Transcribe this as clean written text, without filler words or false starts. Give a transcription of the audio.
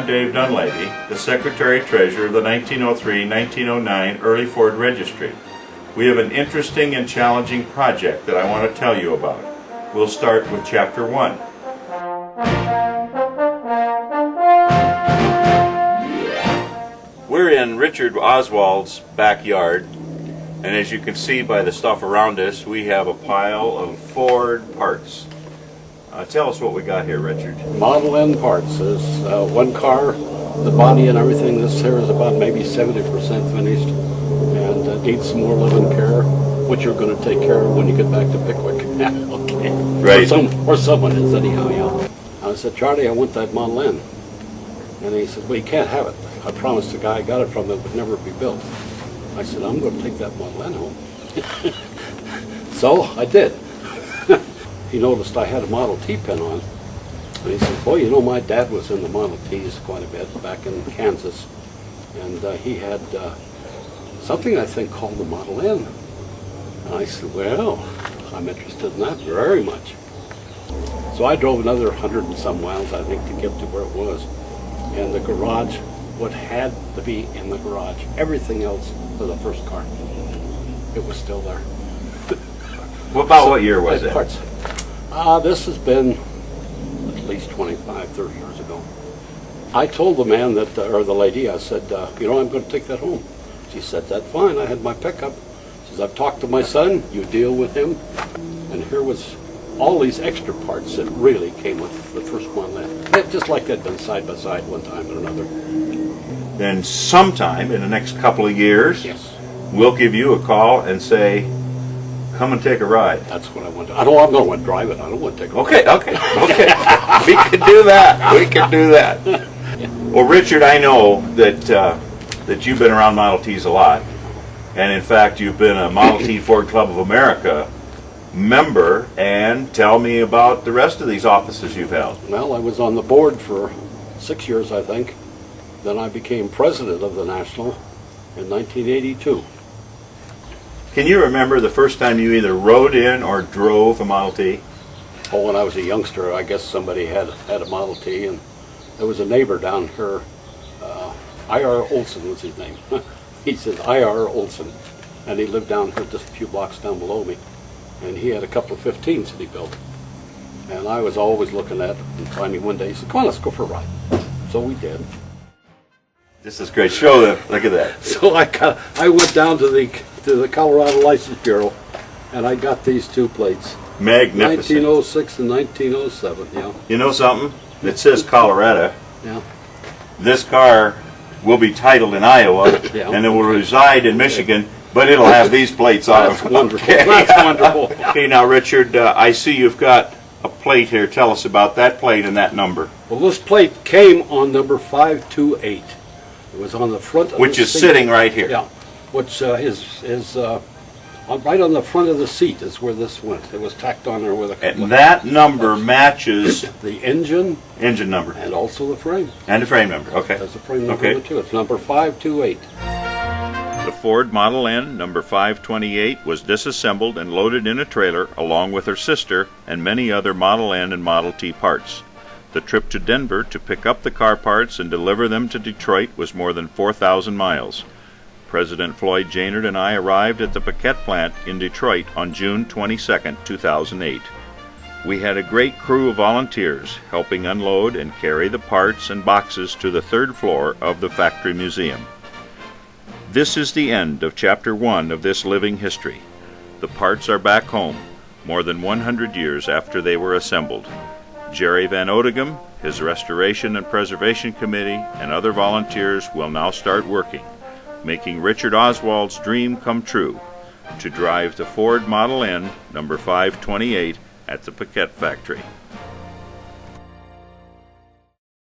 I'm Dave Dunlavy, the Secretary-Treasurer of the 1903-1909 Early Ford Registry. We have an interesting and challenging project that I want to tell you about. We'll start with Chapter 1. We're in Richard Oswald's backyard, and as you can see by the stuff around us, we have a pile of Ford parts. Tell us what we got here, Richard. Model N parts. There's one car, the body and everything. This here is about maybe 70% finished, and needs some more love and care, which you're going to take care of when you get back to Pickwick. Okay. Right. Or someone is anyhow. Yeah. I said, Charlie, I want that Model N, and he said, well, you can't have it. I promised the guy I got it from that it would never be built. I said, I'm going to take that Model N home. So I did. He noticed I had a Model T pin on, and he said, boy, you know, my dad was in the Model Ts quite a bit back in Kansas, and he had something I think called the Model N. And I said, well, I'm interested in that very much. So I drove another 100 and some miles, I think, to get to where it was. And the garage, what had to be in the garage, everything else for the first car, it was still there. What year was it? Parts. This has been at least 25, 30 years ago. I told the man that, or the lady, I said, you know, I'm going to take that home. She said, that's fine. I had my pickup. She says, I've talked to my son. You deal with him. And here was all these extra parts that really came with the first one. Just like they'd been side by side one time or another. Then sometime in the next couple of years, Yes. we'll give you a call and say, come and take a ride. That's what I want to. I'm going to drive it. I don't want to take a ride. Okay. We can do that. We can do that. Well, Richard, I know that you've been around Model Ts a lot, and in fact, you've been a Model T Ford Club of America member. And tell me about the rest of these offices you've held. Well, I was on the board for 6 years, I think. Then I became president of the National in 1982. Can you remember the first time you either rode in or drove a Model T? Oh, when I was a youngster, I guess somebody had a Model T, and there was a neighbor down here, I.R. Olson was his name. He says I.R. Olson, and he lived down here just a few blocks down below me, and he had a couple of 15s that he built. And I was always looking at it, and finally one day he said, come on, let's go for a ride. So we did. This is great. Show them. Look at that. So I went down to the Colorado License Bureau, and I got these two plates. Magnificent. 1906 and 1907, yeah. You know something? It says Colorado. Yeah. This car will be titled in Iowa, Yeah. and it will reside in Michigan, but it'll have these plates on That's it. wonderful. Okay. That's wonderful. Okay, now Richard, I see you've got a plate here. Tell us about that plate and that number. Well, this plate came on number 528. It was on the front of Which the is seat. sitting right here. Yeah, which is right on the front of the seat is where this went. It was tacked on there with a couple And that number matches the engine number. and also the frame. And the frame number. Okay. There's a frame number Okay. too. It's number 528. The Ford Model N number 528 was disassembled and loaded in a trailer along with her sister and many other Model N and Model T parts. The trip to Denver to pick up the car parts and deliver them to Detroit was more than 4,000 miles. President Floyd Jaynard and I arrived at the Paquette plant in Detroit on June 22, 2008. We had a great crew of volunteers helping unload and carry the parts and boxes to the third floor of the factory museum. This is the end of Chapter 1 of this living history. The parts are back home, more than 100 years after they were assembled. Jerry Van Oudegem, his Restoration and Preservation Committee, and other volunteers will now start working, making Richard Oswald's dream come true, to drive the Ford Model N number 528 at the Paquette factory.